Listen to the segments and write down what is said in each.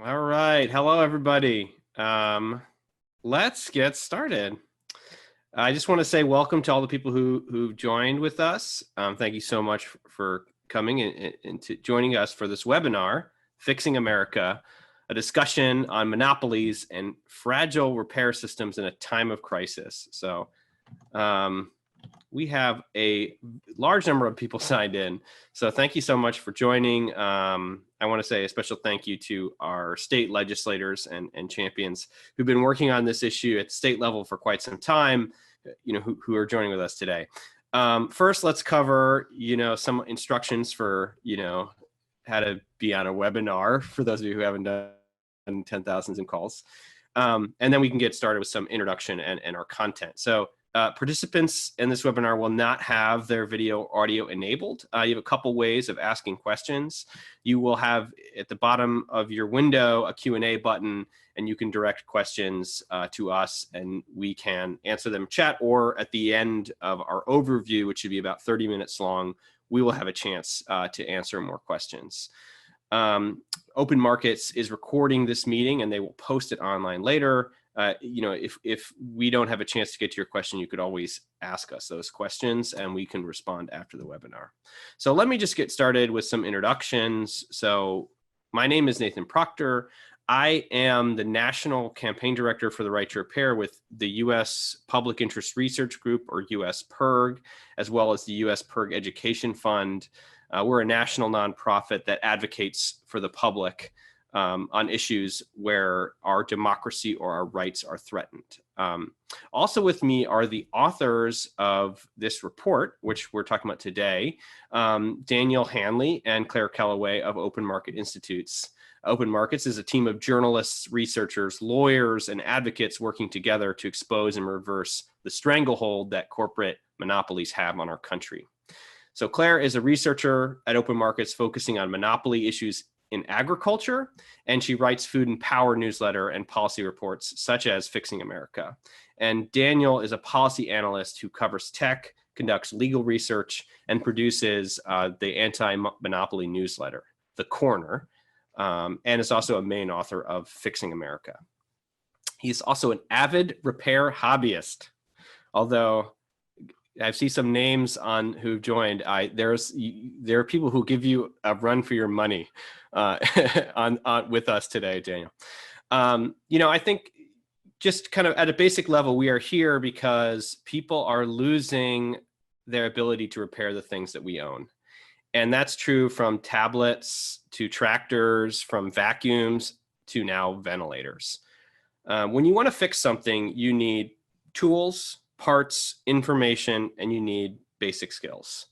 All right. Hello, everybody. Let's get started. I just want to say welcome to all the people who joined with us. Thank you so much for coming and to joining us for this webinar, Fixing America, a discussion on monopolies and fragile repair systems in a time of crisis. So we have a large number of people signed in. So thank you so much for joining. I want to say a special thank you to our state legislators and champions who've been working on this issue at state level for quite some time, who are joining with us today. First, let's cover, some instructions for, how to be on a webinar for those of you who haven't done 10,000 Zoom calls. And then we can get started with some introduction and our content. So participants in this webinar will not have their video audio enabled. You have a couple ways of asking questions. You will have at the bottom of your window a Q&A button, and you can direct questions to us, and we can answer them in chat, or at the end of our overview, which should be about 30 minutes long, we will have a chance to answer more questions. Open Markets is recording this meeting, and they will post it online later. If we don't have a chance to get to your question, you could always ask us those questions and we can respond after the webinar. So let me just get started with some introductions. So my name is Nathan Proctor. I am the National Campaign Director for the Right to Repair with the U.S. Public Interest Research Group, or U.S. PIRG, as well as the U.S. PIRG Education Fund. We're a national nonprofit that advocates for the public on issues where our democracy or our rights are threatened. Also with me are the authors of this report, which we're talking about today, Daniel Hanley and Claire Callaway of Open Market Institutes. Open Markets is a team of journalists, researchers, lawyers, and advocates working together to expose and reverse the stranglehold that corporate monopolies have on our country. So Claire is a researcher at Open Markets focusing on monopoly issues in agriculture, and she writes Food and Power newsletter and policy reports such as Fixing America. And Daniel is a policy analyst who covers tech, conducts legal research, and produces the anti-monopoly newsletter, The Corner, and is also a main author of Fixing America. He's also an avid repair hobbyist, although I see some names on who've joined. There are people who give you a run for your money with us today, Daniel. I think just kind of at a basic level, we are here because people are losing their ability to repair the things that we own. And that's true from tablets to tractors, from vacuums to now ventilators. When you want to fix something, you need tools, parts, information, and you need basic skills.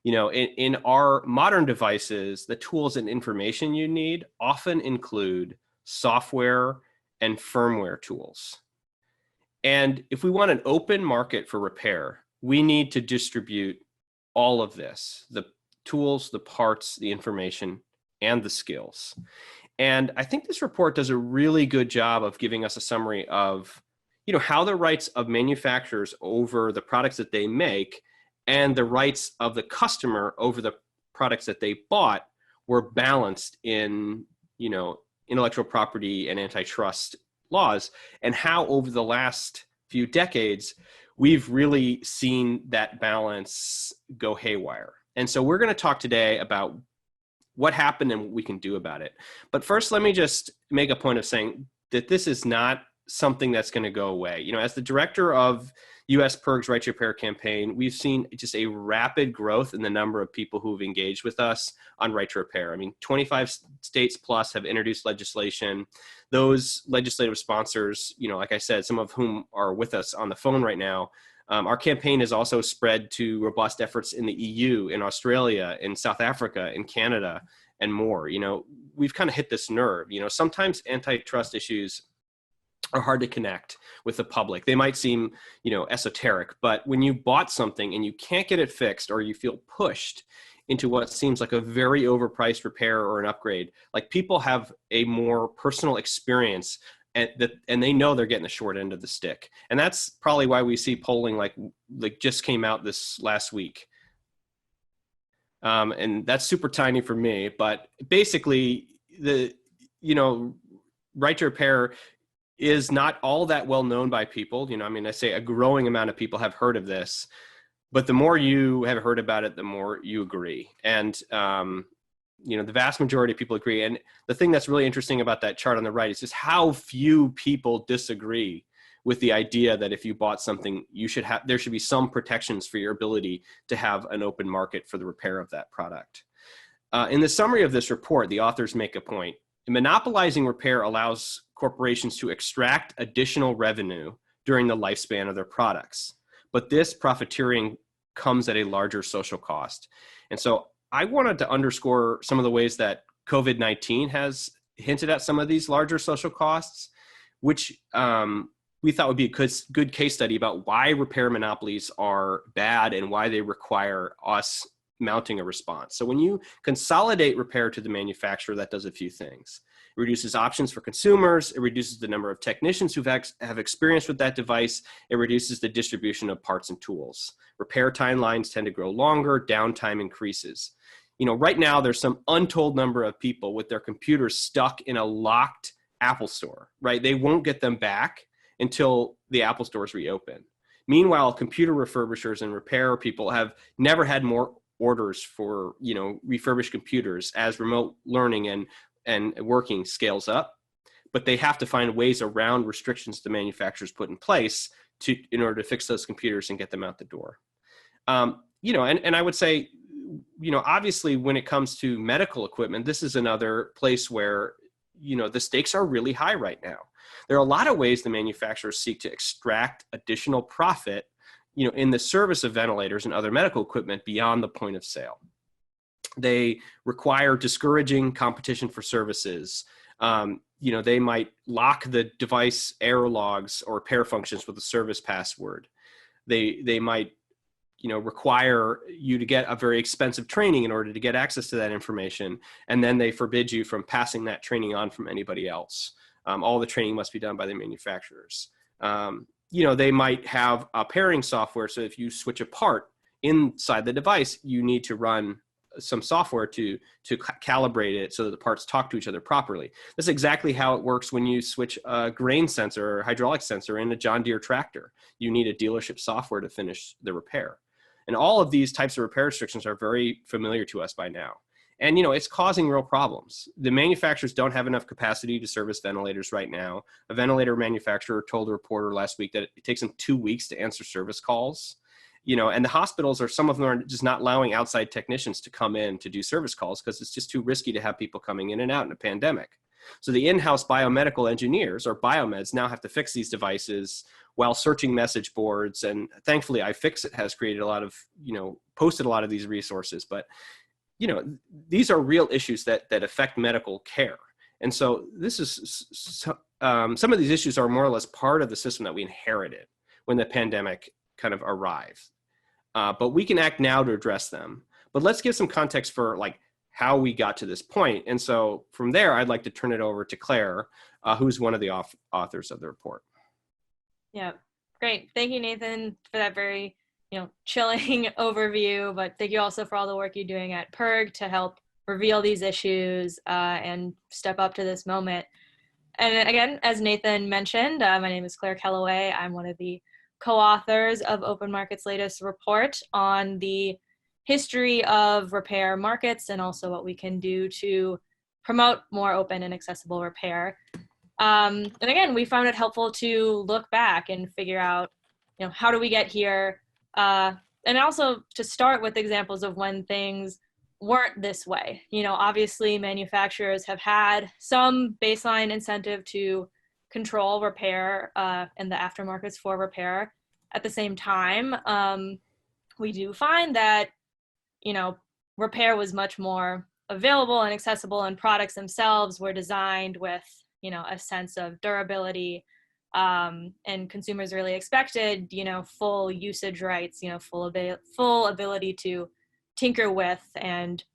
In our modern devices, the tools and information you need often include software and firmware tools. And if we want an open market for repair, we need to distribute all of this, the tools, the parts, the information, and the skills. And I think this report does a really good job of giving us a summary of how the rights of manufacturers over the products that they make and the rights of the customer over the products that they bought were balanced in, intellectual property and antitrust laws, and how over the last few decades, we've really seen that balance go haywire. And so we're going to talk today about what happened and what we can do about it. But first, let me just make a point of saying that this is not something that's going to go away. As the director of U.S. PIRG's Right to Repair campaign, we've seen just a rapid growth in the number of people who've engaged with us on Right to Repair. 25 states plus have introduced legislation. Those legislative sponsors, like I said, some of whom are with us on the phone right now. Our campaign has also spread to robust efforts in the EU, in Australia, in South Africa, in Canada, and more. We've kind of hit this nerve. Sometimes antitrust issues are hard to connect with the public. They might seem, esoteric, but when you bought something and you can't get it fixed, or you feel pushed into what seems like a very overpriced repair or an upgrade, like, people have a more personal experience and they know they're getting the short end of the stick. And that's probably why we see polling like just came out this last week. And that's super tiny for me, but basically right to repair is not all that well known by people. I mean, I say a growing amount of people have heard of this, but the more you have heard about it, the more you agree. And, the vast majority of people agree. And the thing that's really interesting about that chart on the right is just how few people disagree with the idea that if you bought something, there should be some protections for your ability to have an open market for the repair of that product. In the summary of this report, the authors make a point. Monopolizing repair allows corporations to extract additional revenue during the lifespan of their products. But this profiteering comes at a larger social cost. And so I wanted to underscore some of the ways that COVID-19 has hinted at some of these larger social costs, which we thought would be a good case study about why repair monopolies are bad and why they require us mounting a response. So when you consolidate repair to the manufacturer, that does a few things. It reduces options for consumers. It reduces the number of technicians who have experience with that device. It reduces the distribution of parts and tools. Repair timelines tend to grow longer. Downtime increases. Right now there's some untold number of people with their computers stuck in a locked Apple store, right? They won't get them back until the Apple stores reopen. Meanwhile, computer refurbishers and repair people have never had more orders for, refurbished computers as remote learning and working scales up, but they have to find ways around restrictions the manufacturers put in place in order to fix those computers and get them out the door. And I would say, obviously when it comes to medical equipment, this is another place where, the stakes are really high right now. There are a lot of ways the manufacturers seek to extract additional profit, in the service of ventilators and other medical equipment beyond the point of sale. They require discouraging competition for services. They might lock the device error logs or repair functions with a service password. They might, require you to get a very expensive training in order to get access to that information. And then they forbid you from passing that training on from anybody else. All the training must be done by the manufacturers. They might have a pairing software. So if you switch a part inside the device, you need to run some software to calibrate it so that the parts talk to each other properly. That's exactly how it works when you switch a grain sensor or hydraulic sensor in a John Deere tractor. You need a dealership software to finish the repair. And all of these types of repair restrictions are very familiar to us by now. And, it's causing real problems. The manufacturers don't have enough capacity to service ventilators right now. A ventilator manufacturer told a reporter last week that it takes them 2 weeks to answer service calls. And the hospitals some of them are just not allowing outside technicians to come in to do service calls because it's just too risky to have people coming in and out in a pandemic. So the in-house biomedical engineers or biomeds now have to fix these devices while searching message boards. And thankfully iFixit has created a lot of, posted a lot of these resources, but these are real issues that affect medical care. And so this is, some of these issues are more or less part of the system that we inherited when the pandemic kind of arrived. But we can act now to address them. But let's give some context for how we got to this point. And so from there, I'd like to turn it over to Claire, who's one of the authors of the report. Yeah, great. Thank you, Nathan, for that very chilling overview, but thank you also for all the work you're doing at PIRG to help reveal these issues and step up to this moment. And again, as Nathan mentioned, my name is Claire Callaway. I'm one of the co-authors of Open Market's latest report on the history of repair markets and also what we can do to promote more open and accessible repair. And again, we found it helpful to look back and figure out, how do we get here? And also to start with examples of when things weren't this way. Obviously manufacturers have had some baseline incentive to control repair and the aftermarkets for repair. At the same time, we do find that, repair was much more available and accessible, and products themselves were designed with, a sense of durability, and consumers really expected, full usage rights, full ability to tinker with and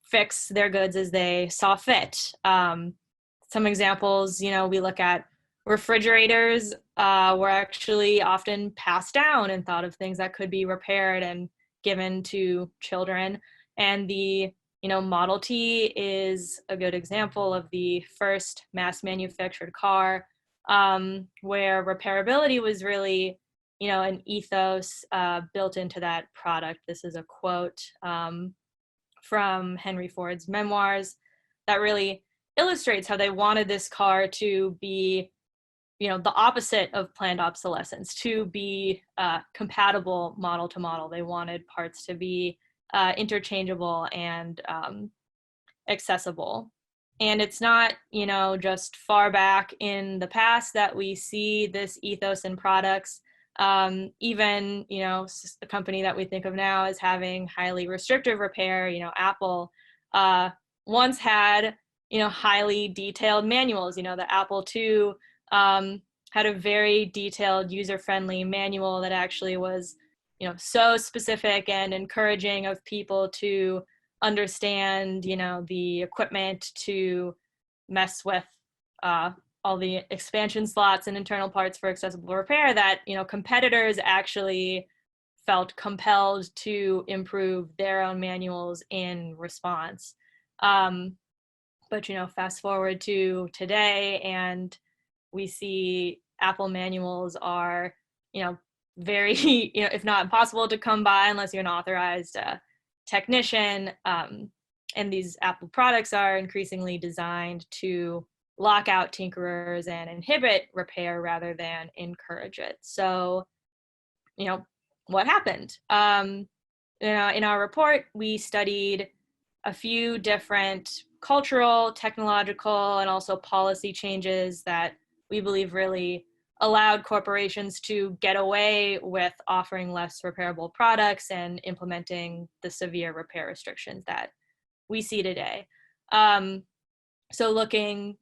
fix their goods as they saw fit. Some examples, we look at refrigerators were actually often passed down and thought of things that could be repaired and given to children. And the Model T is a good example of the first mass manufactured car where repairability was really, an ethos built into that product. This is a quote from Henry Ford's memoirs that really illustrates how they wanted this car to be, the opposite of planned obsolescence, to be compatible model to model. They wanted parts to be interchangeable and accessible. And it's not, just far back in the past that we see this ethos in products. Even, the company that we think of now as having highly restrictive repair, Apple once had, highly detailed manuals. The Apple II had a very detailed, user-friendly manual that actually was, so specific and encouraging of people to understand, the equipment, to mess with all the expansion slots and internal parts for accessible repair, that, competitors actually felt compelled to improve their own manuals in response. But, fast forward to today, and we see Apple manuals are, very, if not impossible to come by unless you're an authorized technician. And these Apple products are increasingly designed to lock out tinkerers and inhibit repair rather than encourage it. So, what happened? In our report, we studied a few different cultural, technological, and also policy changes that we believe really allowed corporations to get away with offering less repairable products and implementing the severe repair restrictions that we see today. So looking,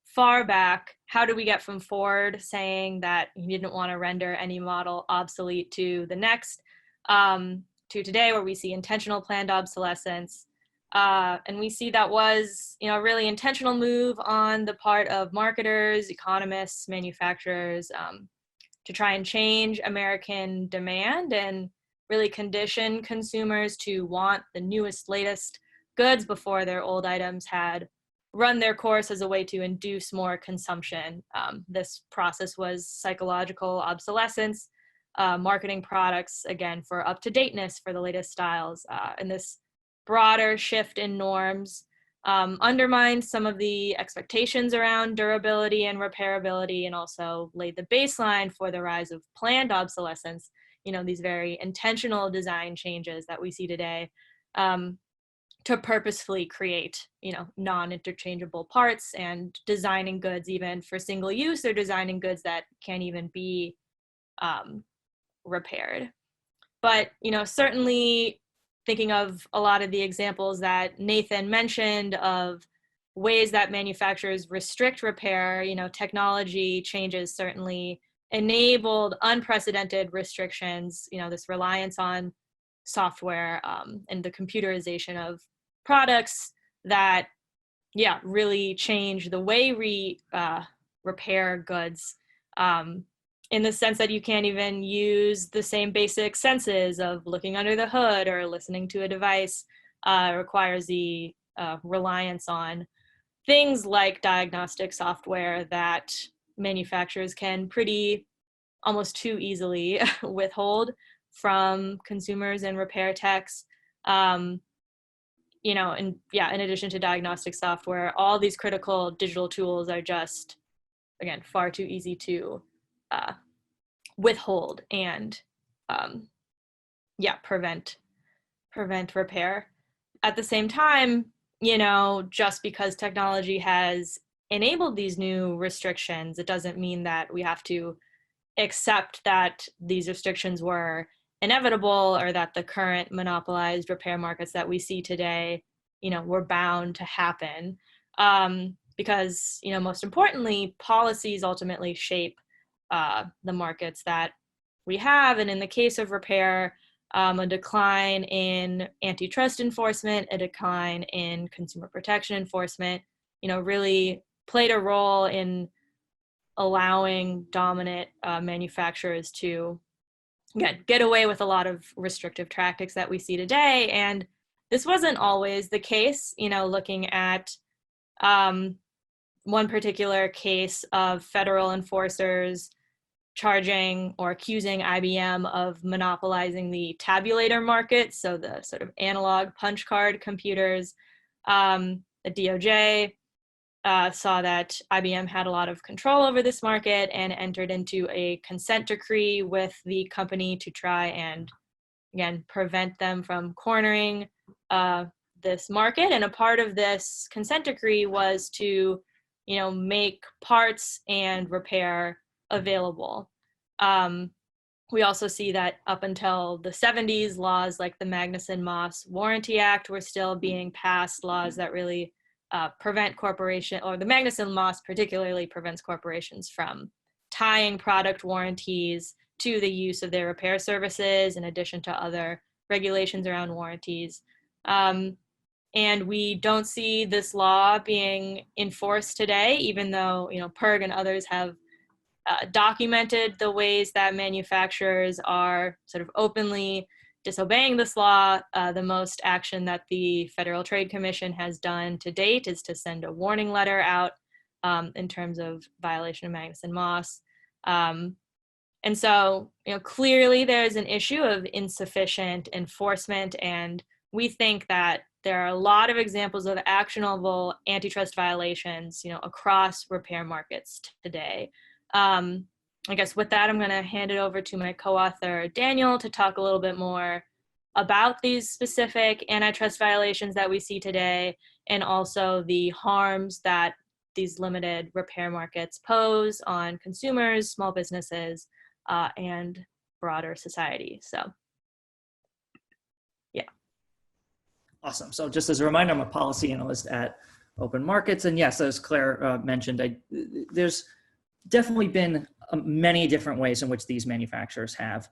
far back, how did we get from Ford saying that he didn't want to render any model obsolete to the next, to today where we see intentional planned obsolescence. And we see that was, a really intentional move on the part of marketers, economists, manufacturers, to try and change American demand and really condition consumers to want the newest, latest goods before their old items had run their course as a way to induce more consumption. This process was psychological obsolescence, marketing products, again, for up-to-dateness, for the latest styles, and this broader shift in norms undermined some of the expectations around durability and repairability, and also laid the baseline for the rise of planned obsolescence, these very intentional design changes that we see today, to purposefully create, non-interchangeable parts, and designing goods even for single use, or designing goods that can't even be repaired. But, certainly thinking of a lot of the examples that Nathan mentioned of ways that manufacturers restrict repair, technology changes certainly enabled unprecedented restrictions, this reliance on software and the computerization of products that, really change the way we repair goods, in the sense that you can't even use the same basic senses of looking under the hood or listening to a device. Requires the reliance on things like diagnostic software that manufacturers can pretty almost too easily withhold from consumers and repair techs. In addition to diagnostic software, all these critical digital tools are just, again, far too easy to withhold and prevent repair. At the same time, just because technology has enabled these new restrictions, it doesn't mean that we have to accept that these restrictions were inevitable, or that the current monopolized repair markets that we see today, were bound to happen. Because, most importantly, policies ultimately shape the markets that we have. And in the case of repair, a decline in antitrust enforcement, a decline in consumer protection enforcement, really played a role in allowing dominant manufacturers to, again, get away with a lot of restrictive tactics that we see today. And this wasn't always the case. Looking at one particular case of federal enforcers charging or accusing IBM of monopolizing the tabulator market, so the sort of analog punch card computers. The DOJ saw that IBM had a lot of control over this market and entered into a consent decree with the company to try and, again, prevent them from cornering this market. And a part of this consent decree was to, make parts and repair available. We also see that up until the 70s, laws like the Magnuson-Moss Warranty Act were still being passed, laws that really prevent corporation, or the Magnuson-Moss particularly prevents corporations from tying product warranties to the use of their repair services, in addition to other regulations around warranties. And we don't see this law being enforced today, even though, PIRG and others have documented the ways that manufacturers are sort of openly disobeying this law. The most action that the Federal Trade Commission has done to date is to send a warning letter out in terms of violation of Magnuson-Moss. And so, clearly there's an issue of insufficient enforcement, and we think that there are a lot of examples of actionable antitrust violations, across repair markets today. I guess with that, I'm going to hand it over to my co-author, Daniel, to talk a little bit more about these specific antitrust violations that we see today, and also the harms that these limited repair markets pose on consumers, small businesses, and broader society. So, yeah. Awesome. So just as a reminder, I'm a policy analyst at Open Markets. And yes, as Claire mentioned, there's definitely been many different ways in which these manufacturers have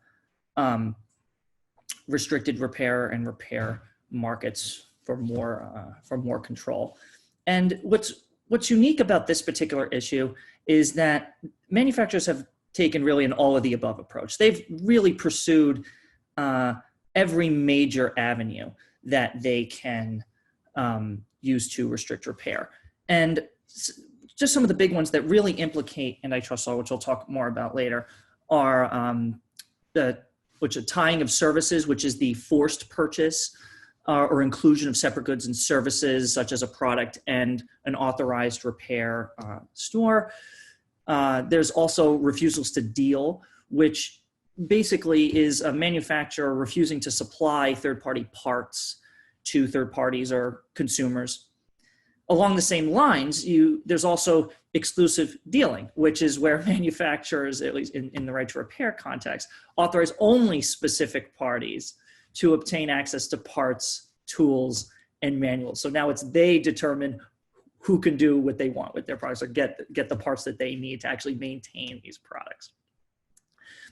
restricted repair markets for more control. And what's unique about this particular issue is that manufacturers have taken really an all of the above approach. They've really pursued every major avenue that they can use to restrict repair. And just some of the big ones that really implicate antitrust law, which we'll talk more about later, are the tying of services, which is the forced purchase or inclusion of separate goods and services, such as a product and an authorized repair store. There's also refusals to deal, which basically is a manufacturer refusing to supply third-party parts to third parties or consumers. Along the same lines, there's also exclusive dealing, which is where manufacturers, at least in the right to repair context, authorize only specific parties to obtain access to parts, tools, and manuals. So now they determine who can do what they want with their products or get the parts that they need to actually maintain these products.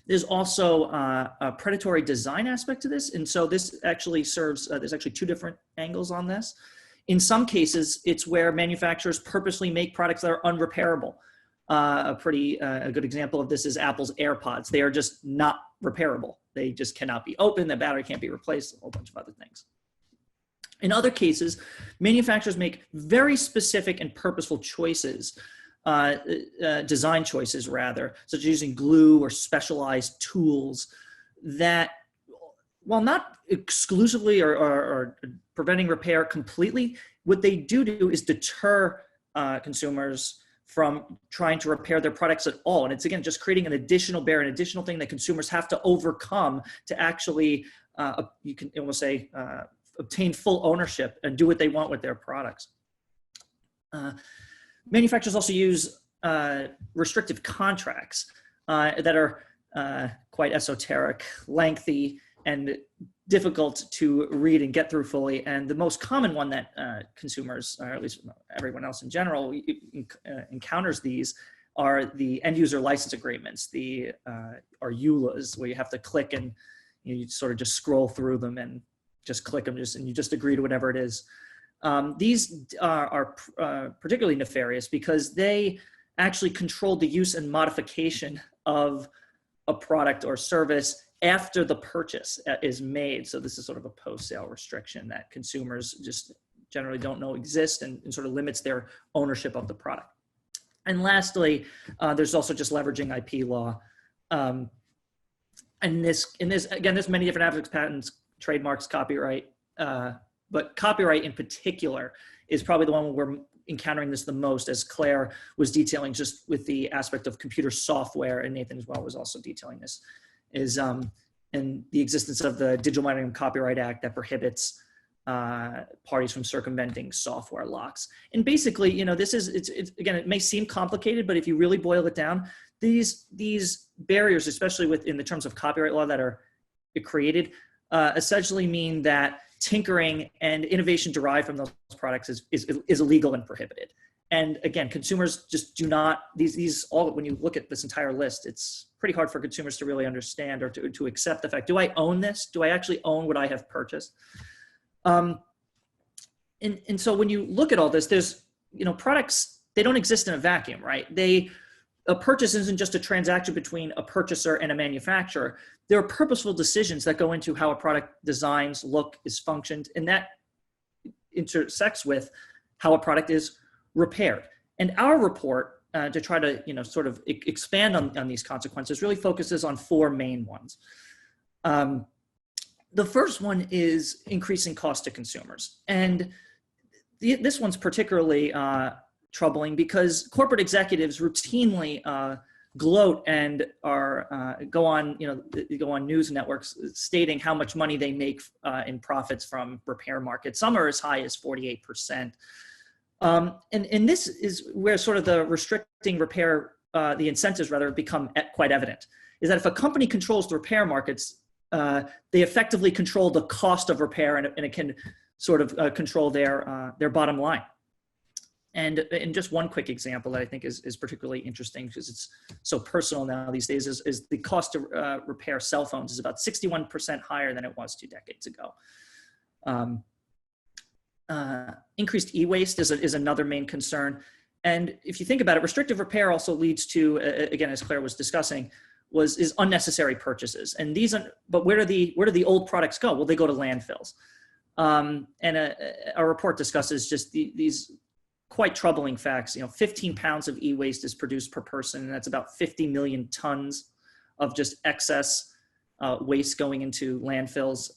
There's also a predatory design aspect to this. And so this actually serves, there's actually two different angles on this. In some cases, it's where manufacturers purposely make products that are unrepairable. A good example of this is Apple's AirPods. They are just not repairable. They just cannot be opened. The battery can't be replaced, a whole bunch of other things. In other cases, manufacturers make very specific and purposeful choices, design choices rather, such as using glue or specialized tools that, while not exclusively or preventing repair completely, what they do is deter consumers from trying to repair their products at all. And it's, again, just creating an additional barrier, an additional thing that consumers have to overcome to actually, you can almost say, obtain full ownership and do what they want with their products. Manufacturers also use restrictive contracts that are quite esoteric, lengthy, and difficult to read and get through fully. And the most common one that consumers, or at least everyone else in general, encounters these are the end user license agreements, or EULAs, where you have to click and you sort of just scroll through them and just click them and you just agree to whatever it is. These are particularly nefarious because they actually control the use and modification of a product or service after the purchase is made. So this is sort of a post-sale restriction that consumers just generally don't know exists, and sort of limits their ownership of the product. And lastly, there's also just leveraging IP law. And again, there's many different aspects: patents, trademarks, copyright, but copyright in particular is probably the one where we're encountering this the most, as Claire was detailing just with the aspect of computer software, and Nathan as well was also detailing this, is and the existence of the Digital Millennium Copyright Act that prohibits parties from circumventing software locks. And basically, you know, this is, it's again, it may seem complicated, but if you really boil it down, these barriers, especially within the terms of copyright law that are created, essentially mean that tinkering and innovation derived from those products is illegal and prohibited. And again, consumers just do not, these all, when you look at this entire list, it's pretty hard for consumers to really understand or to accept the fact, do I own this? Do I actually own what I have purchased? And so when you look at all this, there's, you know, products, they don't exist in a vacuum, right? A purchase isn't just a transaction between a purchaser and a manufacturer. There are purposeful decisions that go into how a product designs, is functioned, and that intersects with how a product is repaired. And our report, to try to, you know, sort of expand on these consequences, really focuses on four main ones. The first one is increasing cost to consumers. And this one's particularly troubling because corporate executives routinely gloat and go on news networks stating how much money they make in profits from repair markets. Some are as high as 48%. And this is where sort of the restricting repair, the incentives rather, become quite evident, is that if a company controls the repair markets, they effectively control the cost of repair, and it can sort of control their bottom line. And just one quick example that I think is particularly interesting because it's so personal now these days is the cost to repair cell phones is about 61% higher than it was 2 decades ago. Increased e-waste is another main concern. And if you think about it, restrictive repair also leads to, again, as Claire was discussing, is unnecessary purchases. And but where do the old products go? Well, they go to landfills. And our report discusses just these quite troubling facts. 15 pounds of e-waste is produced per person, and that's about 50 million tons of just excess waste going into landfills,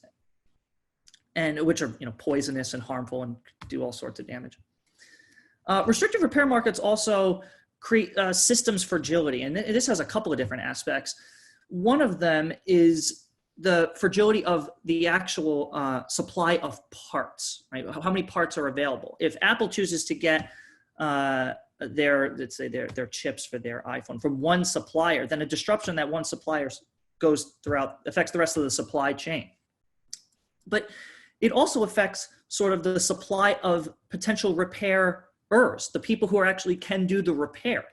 and which are poisonous and harmful and do all sorts of damage. Restrictive repair markets also create systems fragility, and this has a couple of different aspects. One of them is the fragility of the actual supply of parts, right? How many parts are available? If Apple chooses to get let's say their chips for their iPhone from one supplier, then a disruption that one supplier affects the rest of the supply chain. But it also affects sort of the supply of potential repairers, the people who actually can do the repair,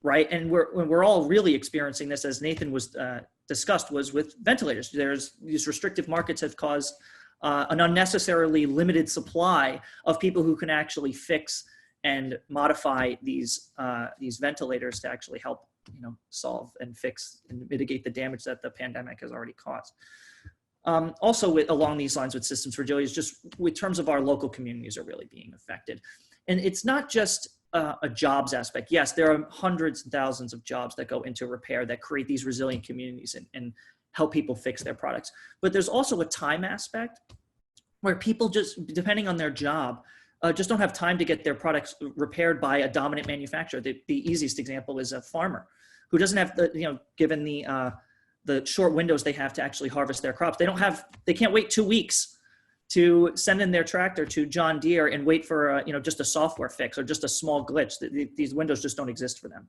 right? And we're all really experiencing this, as Nathan was discussed, was with ventilators. These restrictive markets have caused an unnecessarily limited supply of people who can actually fix and modify these ventilators to actually help solve and fix and mitigate the damage that the pandemic has already caused. Also, along these lines with systems fragility is just with terms of our local communities are really being affected. And it's not just a jobs aspect. Yes, there are hundreds and thousands of jobs that go into repair that create these resilient communities and help people fix their products. But there's also a time aspect where people just, depending on their job, just don't have time to get their products repaired by a dominant manufacturer. The easiest example is a farmer who doesn't have given the short windows they have to actually harvest their crops. They can't wait 2 weeks to send in their tractor to John Deere and wait for just a software fix or just a small glitch. These windows just don't exist for them.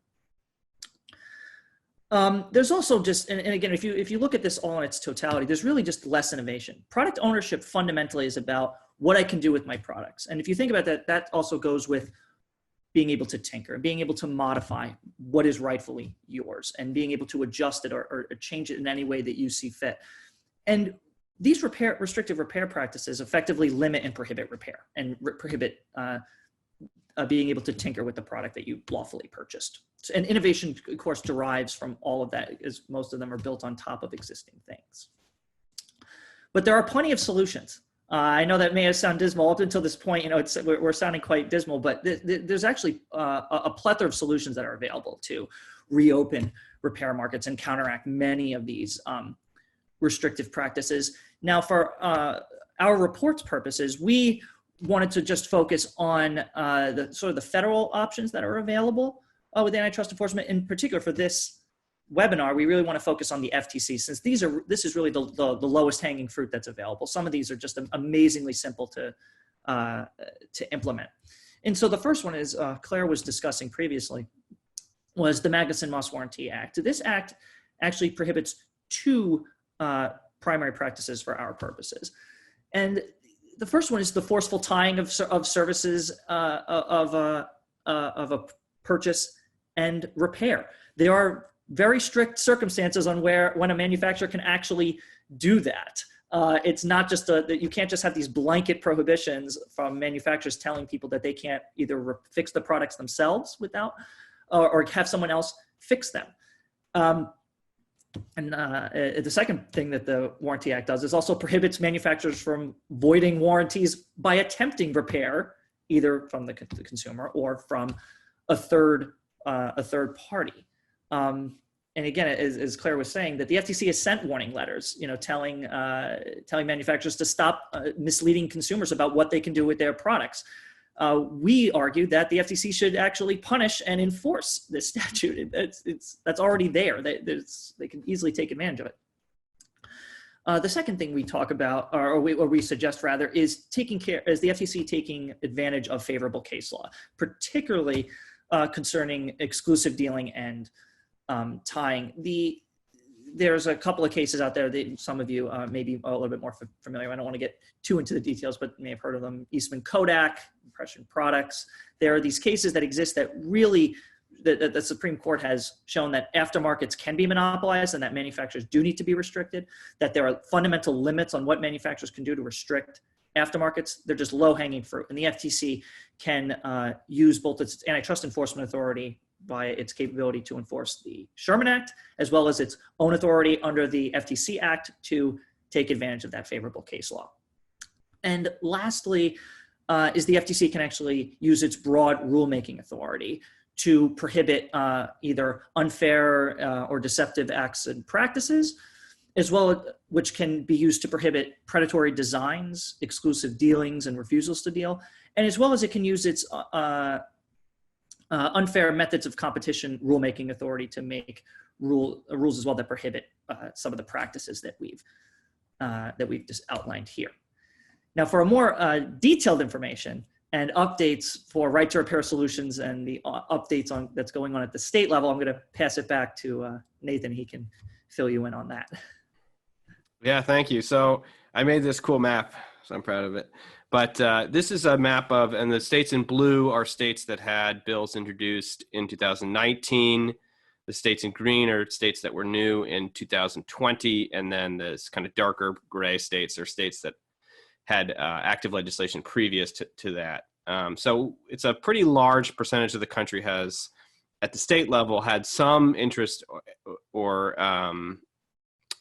There's also just, and again, if you look at this all in its totality, there's really just less innovation. Product ownership fundamentally is about what I can do with my products. And if you think about that, that also goes with being able to tinker and being able to modify what is rightfully yours and being able to adjust it or change it in any way that you see fit. And these restrictive repair practices effectively limit and prohibit repair and prohibit being able to tinker with the product that you lawfully purchased. And innovation, of course, derives from all of that, as most of them are built on top of existing things. But there are plenty of solutions. I know that may have sounded dismal up until this point. We're sounding quite dismal, but there's actually a plethora of solutions that are available to reopen repair markets and counteract many of these restrictive practices. Now, for our report's purposes, we wanted to just focus on the federal options that are available with antitrust enforcement. In particular, for this webinar, we really want to focus on the FTC, since this is really the lowest hanging fruit that's available. Some of these are just amazingly simple to implement. And so the first one, is Claire was discussing previously, was the Magnuson-Moss Warranty Act. This act actually prohibits two primary practices for our purposes. And the first one is the forceful tying of services of a purchase and repair. There are very strict circumstances on when a manufacturer can actually do that. It's not just that you can't just have these blanket prohibitions from manufacturers telling people that they can't either fix the products themselves without, or have someone else fix them. And the second thing that the Warranty Act does is also prohibits manufacturers from voiding warranties by attempting repair, either from the consumer or from a third party. And again, as Claire was saying, that the FTC has sent warning letters, telling manufacturers to stop misleading consumers about what they can do with their products. We argued that the FTC should actually punish and enforce this statute. That's already there. They can easily take advantage of it. The second thing we talk about, or we suggest rather, is the FTC taking advantage of favorable case law, particularly concerning exclusive dealing and tying. There's a couple of cases out there that some of you may be a little bit more familiar. I don't want to get too into the details, but you may have heard of them. Eastman Kodak, Impression Products. There are these cases that exist that really, the Supreme Court has shown that aftermarkets can be monopolized and that manufacturers do need to be restricted, that there are fundamental limits on what manufacturers can do to restrict aftermarkets. They're just low-hanging fruit. And the FTC can use both its antitrust enforcement authority by its capability to enforce the Sherman Act, as well as its own authority under the FTC Act to take advantage of that favorable case law. And lastly, is the FTC can actually use its broad rulemaking authority to prohibit either unfair or deceptive acts and practices, as well as which can be used to prohibit predatory designs, exclusive dealings, and refusals to deal, and as well as it can use its unfair methods of competition rulemaking authority to make rules as well that prohibit some of the practices that we've just outlined here. Now, for a more detailed information and updates for right to repair solutions and the updates on that's going on at the state level, I'm going to pass it back to Nathan. He can fill you in on that. Yeah, thank you. So I made this cool map, so I'm proud of it. But this is a map of, and the states in blue are states that had bills introduced in 2019. The states in green are states that were new in 2020. And then this kind of darker gray states are states that had active legislation previous to that. So it's a pretty large percentage of the country has, at the state level, had some interest or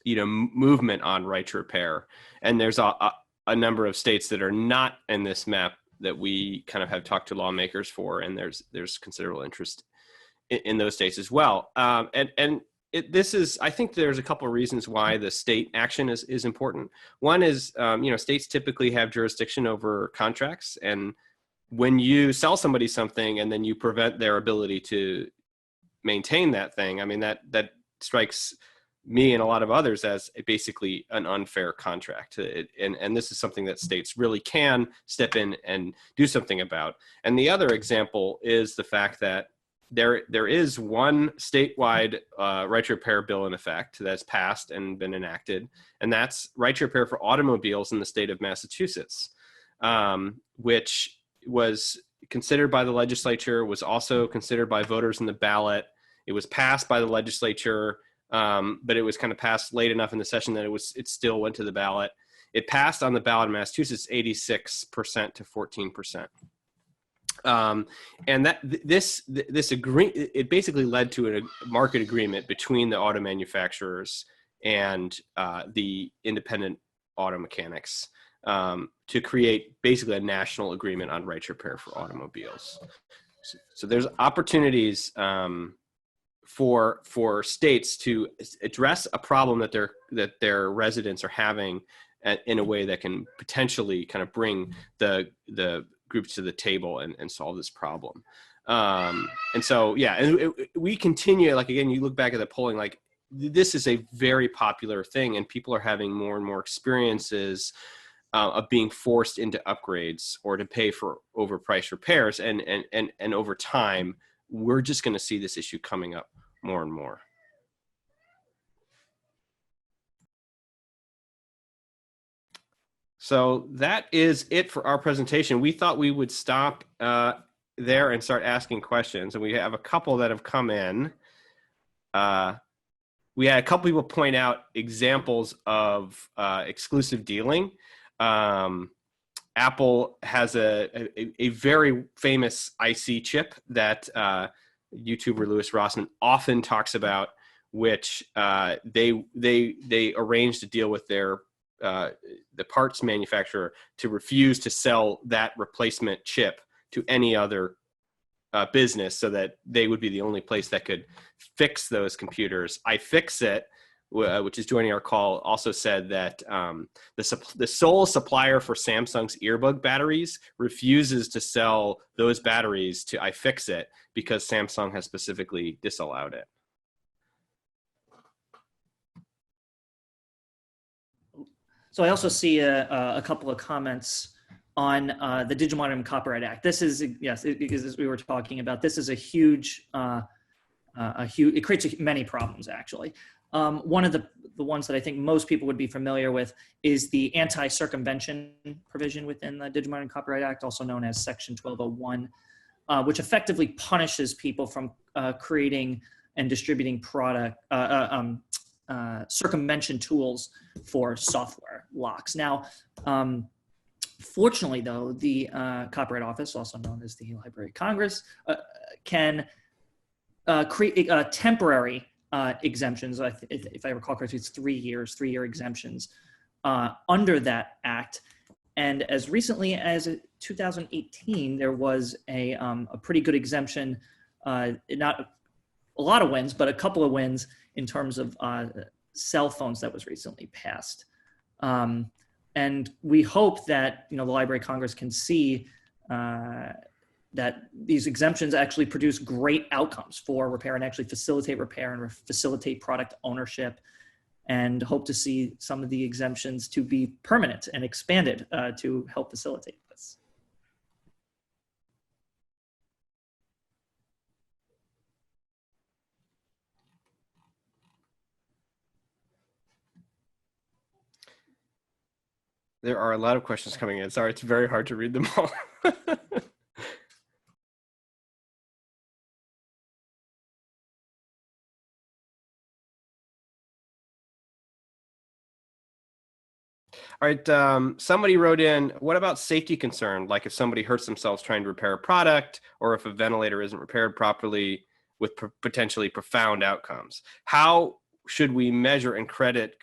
movement on right to repair. And there's a number of states that are not in this map that we kind of have talked to lawmakers for, and there's considerable interest in those states as well. I think there's a couple of reasons why the state action is important. One is, states typically have jurisdiction over contracts, and when you sell somebody something and then you prevent their ability to maintain that thing, I mean, that strikes me and a lot of others as basically an unfair contract. And this is something that states really can step in and do something about. And the other example is the fact that there is one statewide right to repair bill in effect that's passed and been enacted, and that's right to repair for automobiles in the state of Massachusetts, which was considered by the legislature, was also considered by voters in the ballot. It was passed by the legislature, but it was kind of passed late enough in the session that it still went to the ballot. It passed on the ballot in Massachusetts 86% to 14%. And that this agree it basically led to a market agreement between the auto manufacturers and the independent auto mechanics to create basically a national agreement on right repair for automobiles. So there's opportunities for states to address a problem that their residents are having in a way that can potentially kind of bring the groups to the table and solve this problem. And so, yeah, and we continue, like, again, you look back at the polling, like this is a very popular thing, and people are having more and more experiences of being forced into upgrades or to pay for overpriced repairs. And over time, we're just going to see this issue coming up more and more. So that is it for our presentation. We thought we would stop there and start asking questions. And we have a couple that have come in. We had a couple people point out examples of exclusive dealing. Apple has a very famous IC chip that YouTuber Louis Rossmann often talks about, which they arranged to deal with the parts manufacturer to refuse to sell that replacement chip to any other business, so that they would be the only place that could fix those computers. iFixit, which is joining our call, also said that the sole supplier for Samsung's earbud batteries refuses to sell those batteries to iFixit because Samsung has specifically disallowed it. So I also see a couple of comments on the Digital Millennium Copyright Act. This is, yes, because as we were talking about, this is a huge, it creates many problems, actually. One of the ones that I think most people would be familiar with is the anti-circumvention provision within the Digital Millennium Copyright Act, also known as Section 1201, which effectively punishes people from creating and distributing circumvention tools for software locks. Now, fortunately, though, the Copyright Office, also known as the Library of Congress, can create temporary exemptions. If I recall correctly, it's 3 years, 3-year exemptions under that act. And as recently as 2018, there was a pretty good exemption, not a lot of wins, but a couple of wins in terms of cell phones that was recently passed. And we hope that the Library of Congress can see that these exemptions actually produce great outcomes for repair and actually facilitate repair and facilitate product ownership, and hope to see some of the exemptions to be permanent and expanded to help facilitate this. There are a lot of questions coming in. Sorry, it's very hard to read them all. All right, somebody wrote in, what about safety concern? Like if somebody hurts themselves trying to repair a product, or if a ventilator isn't repaired properly with potentially profound outcomes. How should we measure and credit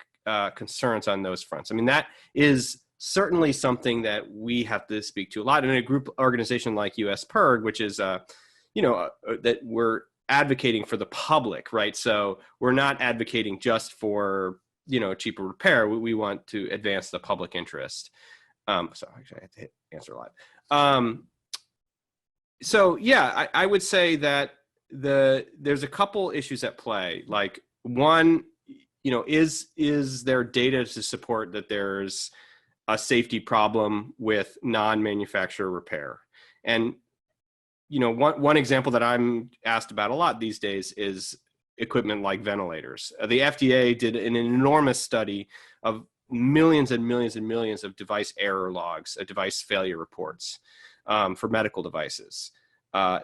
concerns on those fronts? I mean, that is certainly something that we have to speak to a lot in a group organization like US PIRG, which is, that we're advocating for the public, right? So we're not advocating just for cheaper repair. We want to advance the public interest. So actually I have to hit answer live. So yeah, I would say that there's a couple issues at play. Like one, is there data to support that there's a safety problem with non-manufacturer repair? And one example that I'm asked about a lot these days is equipment like ventilators. The FDA did an enormous study of millions and millions and millions of device error logs, device failure reports for medical devices.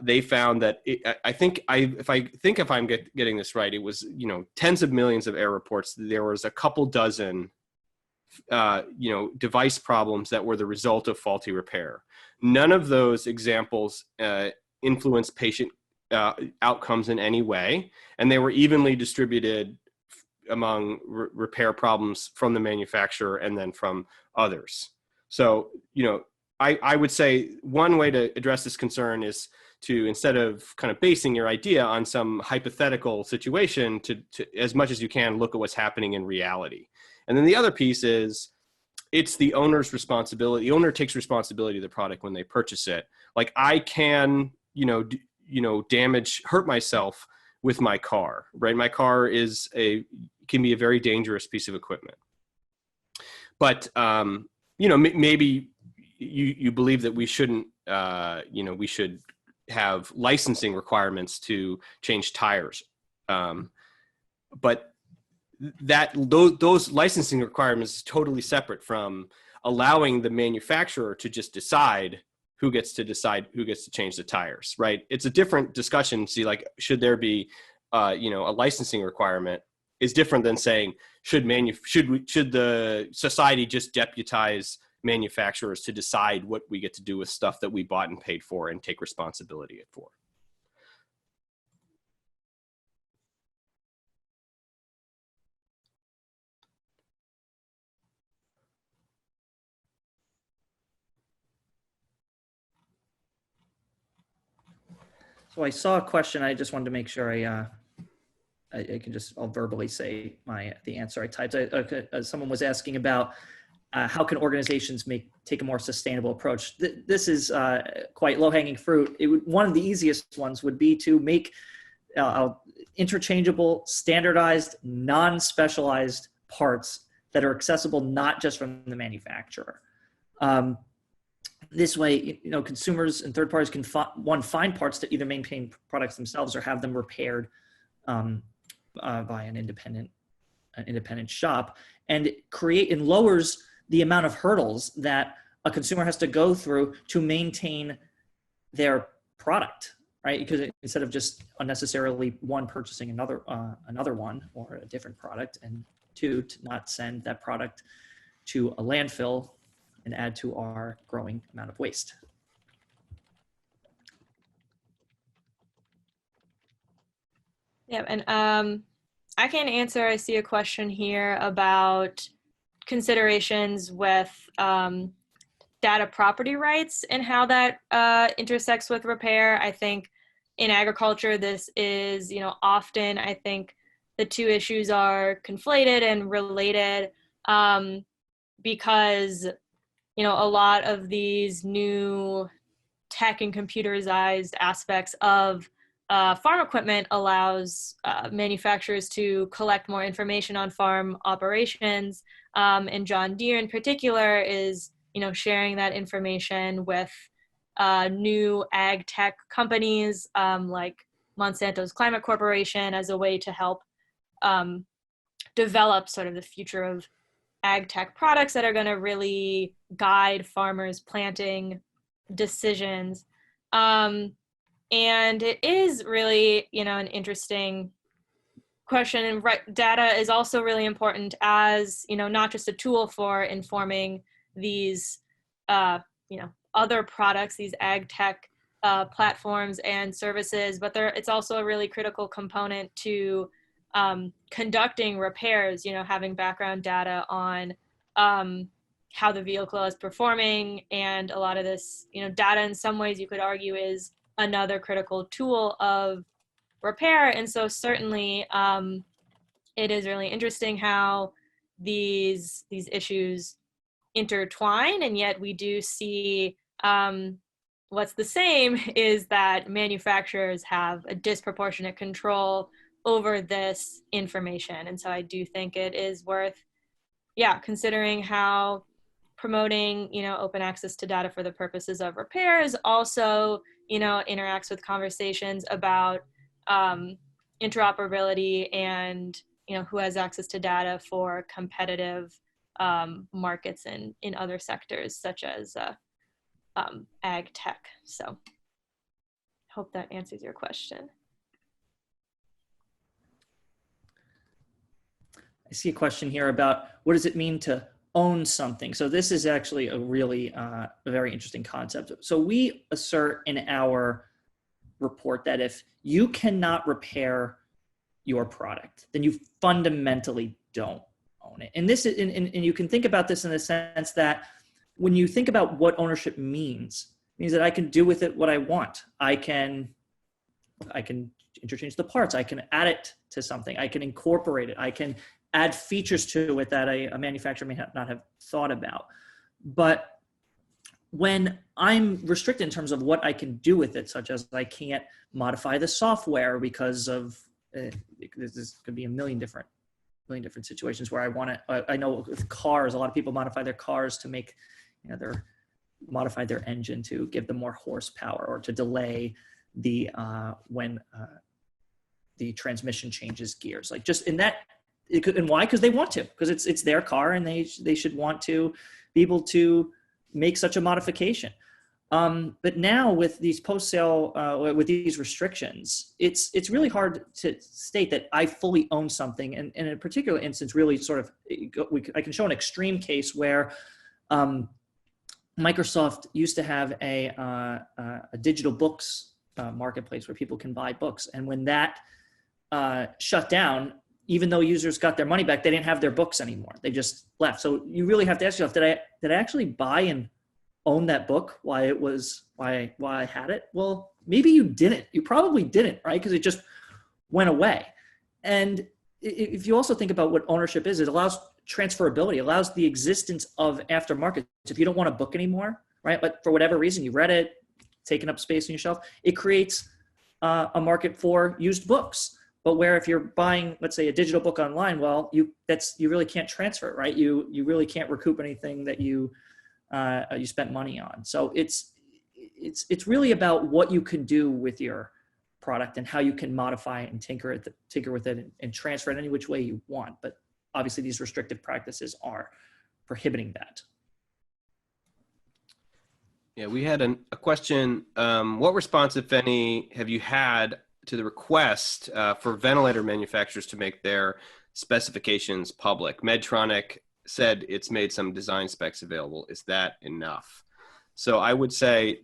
They found that if I'm getting this right, it was tens of millions of error reports. There was a couple dozen device problems that were the result of faulty repair. None of those examples influence patient outcomes in any way, and they were evenly distributed among repair problems from the manufacturer and then from others. So, I would say one way to address this concern is to, instead of kind of basing your idea on some hypothetical situation, to as much as you can, look at what's happening in reality. And then the other piece is, it's the owner's responsibility. The owner takes responsibility of the product when they purchase it. Like, I can, hurt myself with my car, right? My car can be a very dangerous piece of equipment. But, maybe you believe that we shouldn't, we should have licensing requirements to change tires. But those licensing requirements is totally separate from allowing the manufacturer to just decide who gets to change the tires, right? It's a different discussion. See, like, should there be, a licensing requirement is different than saying, should the society just deputize manufacturers to decide what we get to do with stuff that we bought and paid for and take responsibility for. So I saw a question. I just wanted to make sure I'll verbally say the answer I typed. Someone was asking about how can organizations take a more sustainable approach. This is quite low-hanging fruit. One of the easiest ones would be to make interchangeable, standardized, non-specialized parts that are accessible not just from the manufacturer. This way, consumers and third parties can find parts to either maintain products themselves or have them repaired by an independent shop, and lowers the amount of hurdles that a consumer has to go through to maintain their product, right? Because instead of just unnecessarily purchasing another one or a different product, and two, to not send that product to a landfill and add to our growing amount of waste. Yeah, and I can answer. I see a question here about considerations with data property rights and how that intersects with repair. I think in agriculture, this is, often I think the two issues are conflated and related because, a lot of these new tech and computerized aspects of farm equipment allows manufacturers to collect more information on farm operations. And John Deere in particular is, sharing that information with new ag tech companies like Monsanto's Climate Corporation as a way to help develop sort of the future of ag tech products that are going to really guide farmers' planting decisions. And it is really, an interesting question. And data is also really important as, not just a tool for informing these, other products, these ag tech platforms and services, but it's also a really critical component to conducting repairs, having background data on how the vehicle is performing. And a lot of this, data in some ways you could argue is another critical tool of repair. And so certainly it is really interesting how these issues intertwine, and yet we do see what's the same is that manufacturers have a disproportionate control over this information. And so I do think it is worth, considering how promoting, open access to data for the purposes of repairs also, interacts with conversations about interoperability and, who has access to data for competitive markets in other sectors such as ag tech. So hope that answers your question. I see a question here about what does it mean to own something. So this is actually a really a very interesting concept. So we assert in our report that if you cannot repair your product, then you fundamentally don't own it. And this is, and you can think about this in the sense that when you think about what ownership means, it means that I can do with it what I want. I can interchange the parts. I can add it to something. I can incorporate it. I can add features to it that a manufacturer may not have thought about. But when I'm restricted in terms of what I can do with it, such as I can't modify the software because of this could be a million different situations where I want to. I know with cars, a lot of people modify their cars to make, modify their engine to give them more horsepower or to delay the when the transmission changes gears. Like just in that, and why? Because they want to. Because it's their car, and they should want to be able to make such a modification. But now with these post-sale, with these restrictions, it's really hard to state that I fully own something. And in a particular instance, really sort of, I can show an extreme case where Microsoft used to have a digital books marketplace where people can buy books. And when that shut down, even though users got their money back, they didn't have their books anymore. They just left. So you really have to ask yourself, did I actually buy and own that book why I had it? Well, maybe you didn't. You probably didn't, right? Because it just went away. And if you also think about what ownership is, it allows transferability, it allows the existence of aftermarket. If you don't want a book anymore, right? But for whatever reason, you read it, taking up space on your shelf, it creates a market for used books. But where if you're buying, let's say, a digital book online, well, you really can't transfer it, right? You really can't recoup anything that you spent money on. So it's really about what you can do with your product and how you can modify it and tinker with it and transfer it any which way you want. But obviously, these restrictive practices are prohibiting that. Yeah, we had a question. What response, if any, have you had to the request for ventilator manufacturers to make their specifications public? Medtronic said it's made some design specs available. Is that enough? So I would say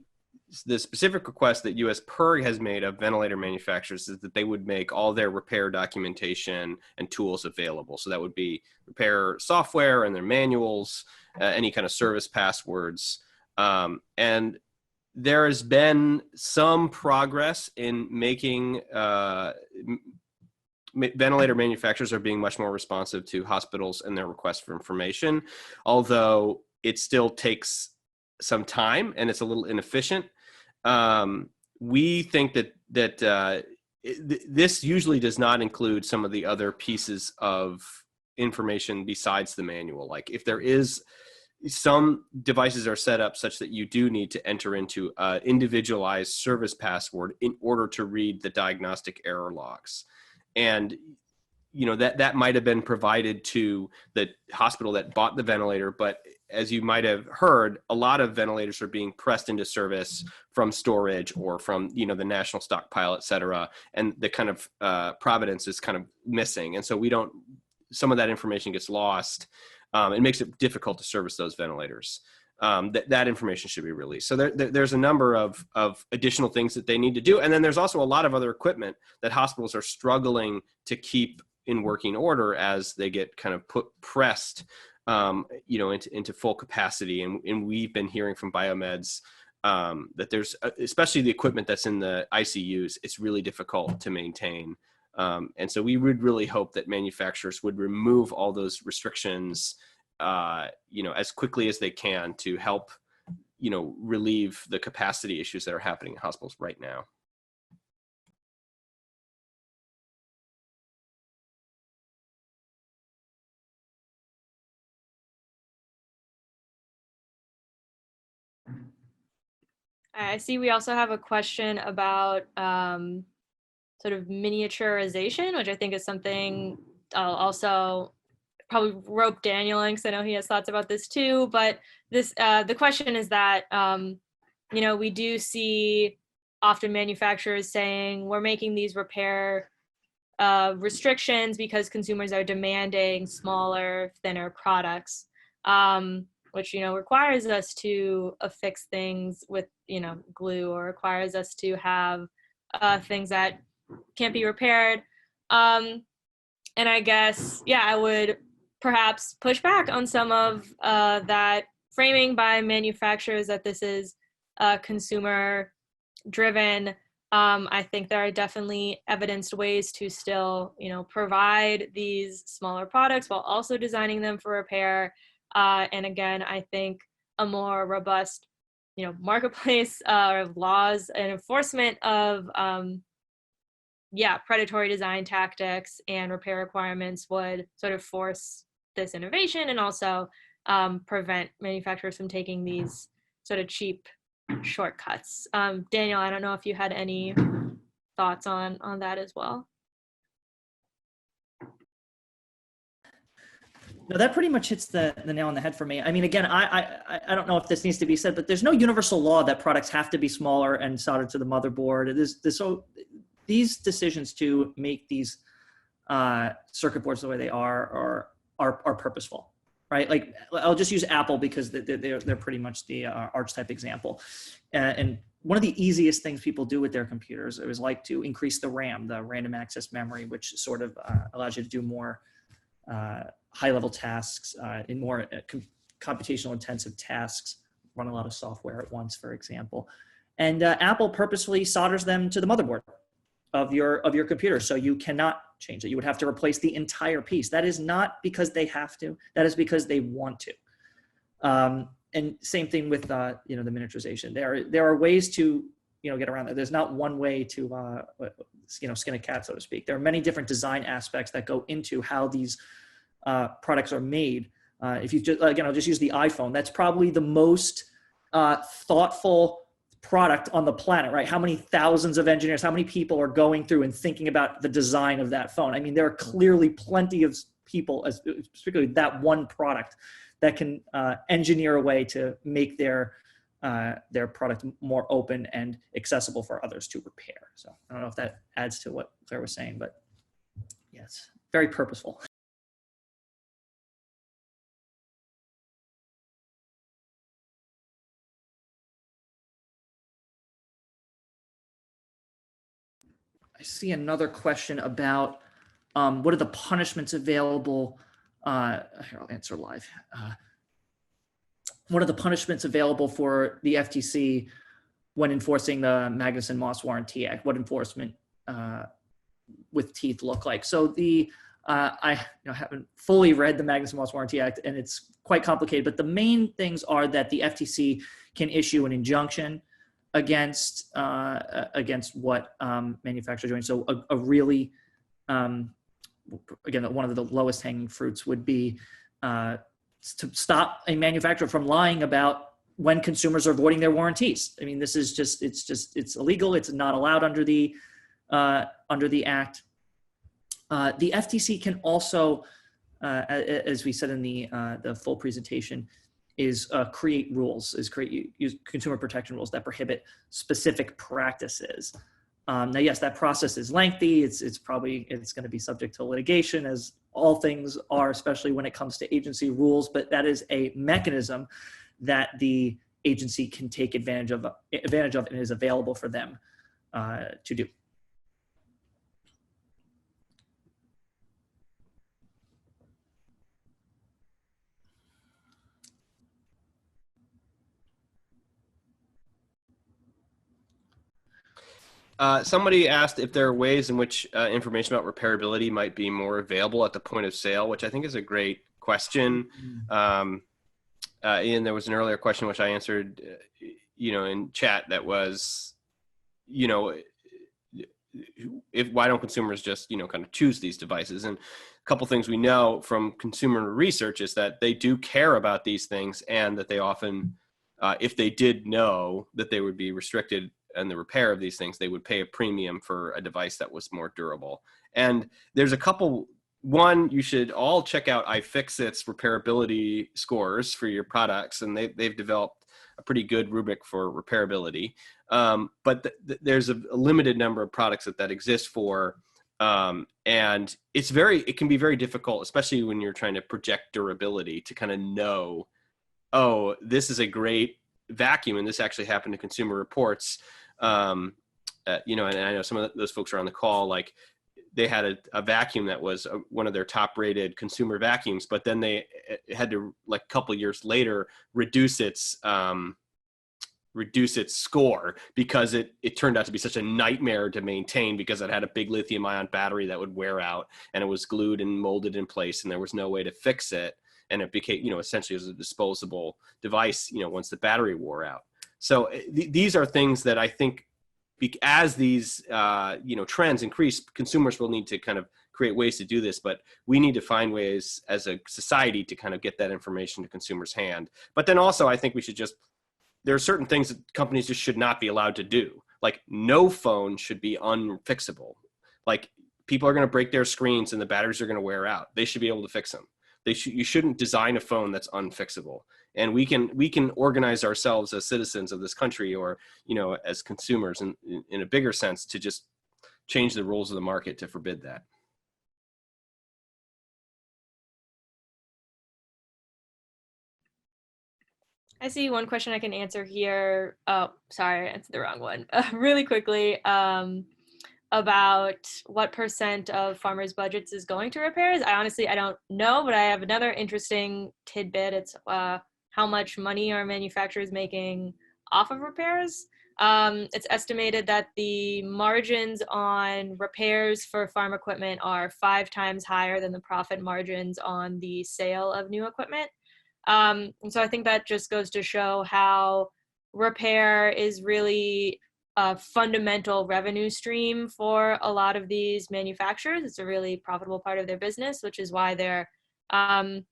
the specific request that US PIRG has made of ventilator manufacturers is that they would make all their repair documentation and tools available. So that would be repair software and their manuals, any kind of service passwords. And there has been some progress in making ventilator manufacturers are being much more responsive to hospitals and their requests for information, although it still takes some time and it's a little inefficient. We think that this usually does not include some of the other pieces of information besides the manual. Like if there is some devices are set up such that you do need to enter into an individualized service password in order to read the diagnostic error logs. And, that might have been provided to the hospital that bought the ventilator. But as you might have heard, a lot of ventilators are being pressed into service from storage or from, the national stockpile, et cetera. And the kind of provenance is kind of missing. And so some of that information gets lost. It makes it difficult to service those ventilators. That information should be released. So there's a number of additional things that they need to do. And then there's also a lot of other equipment that hospitals are struggling to keep in working order as they get kind of pressed, into full capacity. And we've been hearing from biomeds that there's, especially the equipment that's in the ICUs, it's really difficult to maintain. And so we would really hope that manufacturers would remove all those restrictions, as quickly as they can to help, relieve the capacity issues that are happening in hospitals right now. I see we also have a question about sort of miniaturization, which I think is something I'll also probably rope Daniel in because I know he has thoughts about this too. But this the question is that we do see often manufacturers saying we're making these repair restrictions because consumers are demanding smaller, thinner products. which, requires us to affix things with, glue, or requires us to have things that can't be repaired. And I guess, I would perhaps push back on some of that framing by manufacturers that this is consumer driven. I think there are definitely evidenced ways to still, provide these smaller products while also designing them for repair. And again, I think a more robust, marketplace of laws and enforcement of predatory design tactics and repair requirements would sort of force this innovation, and also prevent manufacturers from taking these sort of cheap shortcuts. Daniel, I don't know if you had any thoughts on that as well. No, that pretty much hits the nail on the head for me. I mean, again, I don't know if this needs to be said, but there's no universal law that products have to be smaller and soldered to the motherboard. So these decisions to make these circuit boards the way they are purposeful, right? Like, I'll just use Apple because they're pretty much the archetype example. And one of the easiest things people do with their computers is like to increase the RAM, the random access memory, which sort of allows you to do more high-level tasks in more computational intensive tasks, run a lot of software at once, for example. And Apple purposefully solders them to the motherboard of your computer, so you cannot change it. You would have to replace the entire piece. That is not because they have to. That is because they want to. And same thing with the miniaturization. There are ways to get around that. There's not one way to skin a cat, so to speak. There are many different design aspects that go into how these products are made. If you just, I'll just use the iPhone. That's probably the most thoughtful product on the planet, right? How many thousands of engineers, how many people are going through and thinking about the design of that phone? I mean, there are clearly plenty of people, particularly that one product, that can engineer a way to make their product more open and accessible for others to repair. So I don't know if that adds to what Claire was saying, but yes, very purposeful. I see another question about what are the punishments available? Here, I'll answer live. What are the punishments available for the FTC when enforcing the Magnuson-Moss Warranty Act? What enforcement with teeth look like? So I haven't fully read the Magnuson-Moss Warranty Act, and it's quite complicated, but the main things are that the FTC can issue an injunction against what manufacturers are doing. So a really, again, one of the lowest hanging fruits would be to stop a manufacturer from lying about when consumers are voiding their warranties. I mean, this is it's illegal. It's not allowed under the act. The FTC can also, as we said in the full presentation, is create use consumer protection rules that prohibit specific practices. Now, yes, that process is lengthy. It's going to be subject to litigation, as all things are, especially when it comes to agency rules. But that is a mechanism that the agency can take advantage of and is available for them to do. Somebody asked if there are ways in which information about repairability might be more available at the point of sale, which I think is a great question. Ian, there was an earlier question which I answered, in chat, that was, why don't consumers just, kind of choose these devices? And a couple things we know from consumer research is that they do care about these things, and that they often, if they did know that they would be restricted and the repair of these things, they would pay a premium for a device that was more durable. And there's a couple. One, you should all check out iFixit's repairability scores for your products, and they've developed a pretty good rubric for repairability. But there's a limited number of products that exist for And it can be very difficult, especially when you're trying to project durability, to kind of know, oh, this is a great vacuum, and this actually happened to Consumer Reports. And I know some of those folks are on the call, like they had a vacuum that was one of their top rated consumer vacuums, but then they had to, like a couple of years later, reduce its score because it turned out to be such a nightmare to maintain, because it had a big lithium ion battery that would wear out, and it was glued and molded in place, and there was no way to fix it. And it became, essentially as a disposable device, once the battery wore out. So these are things that I think, as these trends increase, consumers will need to kind of create ways to do this, but we need to find ways as a society to kind of get that information to consumers' hand. But then also, I think there are certain things that companies just should not be allowed to do. Like, no phone should be unfixable. Like, people are going to break their screens and the batteries are going to wear out. They should be able to fix them. You shouldn't design a phone that's unfixable. And we can organize ourselves as citizens of this country, or as consumers in a bigger sense, to just change the rules of the market to forbid that. I see one question I can answer here. Oh, sorry, I answered the wrong one. Really quickly, about what % of farmers' budgets is going to repairs. I don't know, but I have another interesting tidbit. It's how much money are manufacturers making off of repairs. It's estimated that the margins on repairs for farm equipment are 5 times higher than the profit margins on the sale of new equipment. And so I think that just goes to show how repair is really a fundamental revenue stream for a lot of these manufacturers. It's a really profitable part of their business, which is why they're, again,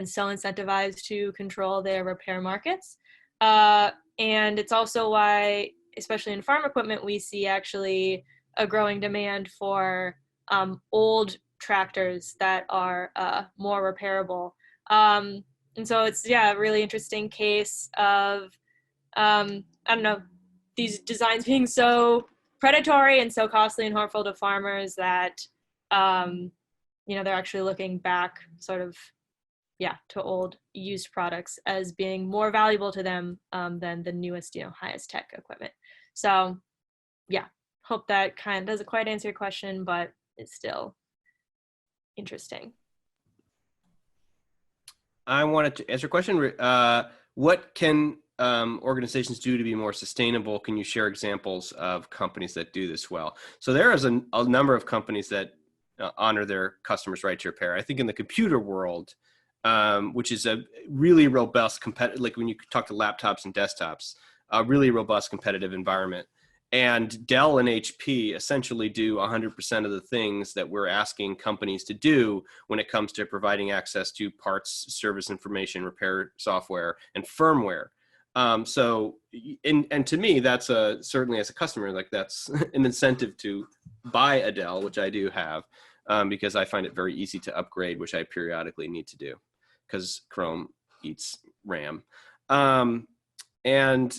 so incentivized to control their repair markets. And it's also why, especially in farm equipment, we see actually a growing demand for old tractors that are more repairable. And so it's, a really interesting case of, I don't know, these designs being so predatory and so costly and harmful to farmers that, they're actually looking back sort of, to old used products as being more valuable to them than the newest, highest tech equipment. So, hope that kind of doesn't quite answer your question, but it's still interesting. I wanted to answer a question. What can organizations do to be more sustainable? Can you share examples of companies that do this well? So there is a number of companies that honor their customers' right to repair. I think in the computer world, which is a really robust competitive, like when you talk to laptops and desktops, a really robust competitive environment. And Dell and HP essentially do 100% of the things that we're asking companies to do when it comes to providing access to parts, service information, repair software, and firmware. So to me, that's certainly as a customer, like that's an incentive to buy a Dell, which I do have, because I find it very easy to upgrade, which I periodically need to do because Chrome eats RAM. And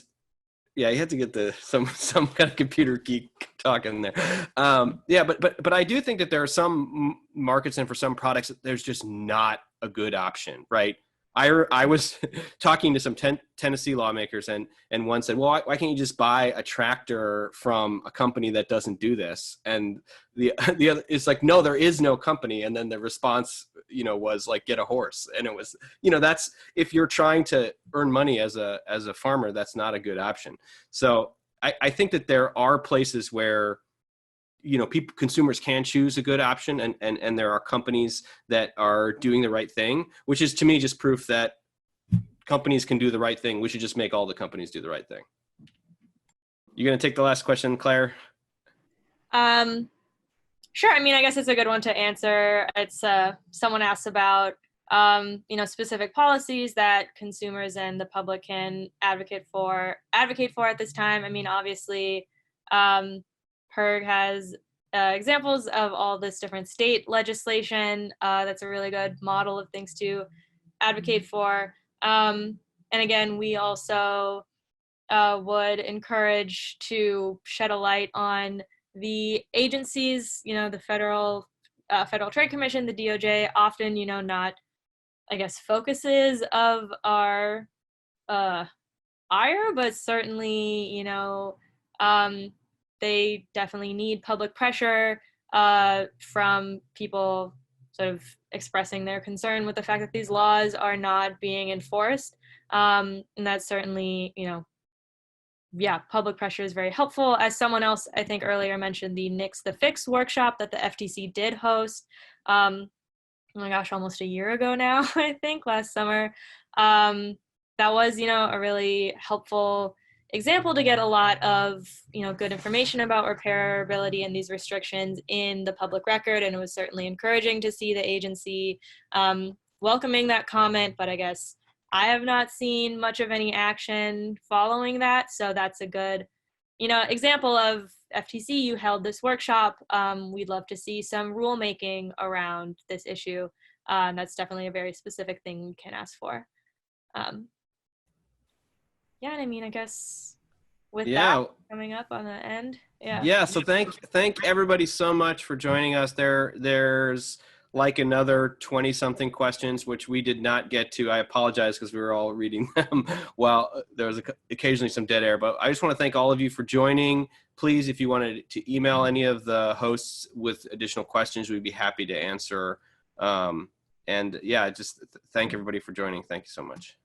yeah, you had to get some kind of computer geek talk in there. But I do think that there are some markets and for some products there's just not a good option, right? I was talking to some Tennessee lawmakers and one said, well, why can't you just buy a tractor from a company that doesn't do this? And the other is like, no, there is no company. And then the response, was like, get a horse. And it was, that's, if you're trying to earn money as a farmer, that's not a good option. So I think that there are places where consumers can choose a good option, and there are companies that are doing the right thing, which is to me just proof that companies can do the right thing. We should just make all the companies do the right thing. You gonna take the last question, Claire? Sure. I mean, I guess it's a good one to answer. It's someone asked about specific policies that consumers and the public can advocate for at this time. I mean, obviously, PIRG has examples of all this different state legislation. That's a really good model of things to advocate for. And again, we also would encourage to shed a light on the agencies, the Federal Trade Commission, the DOJ, often, not, I guess, focuses of our ire, but certainly, they definitely need public pressure from people sort of expressing their concern with the fact that these laws are not being enforced. And that's certainly, public pressure is very helpful. As someone else, I think earlier mentioned the Nix the Fix workshop that the FTC did host. Oh my gosh, almost a year ago now, I think, last summer. That was, a really helpful example to get a lot of, good information about repairability and these restrictions in the public record. And it was certainly encouraging to see the agency welcoming that comment, but I guess I have not seen much of any action following that. So that's a good, example of FTC, you held this workshop. We'd love to see some rulemaking around this issue. That's definitely a very specific thing we can ask for. Yeah, and I mean, I guess with that coming up on the end, so thank everybody so much for joining us. There's like another 20 something questions which we did not get to. I apologize because we were all reading them while there was occasionally some dead air, but I just want to thank all of you for joining. Please, if you wanted to email any of the hosts with additional questions, we'd be happy to answer. And yeah, just thank everybody for joining. Thank you so much.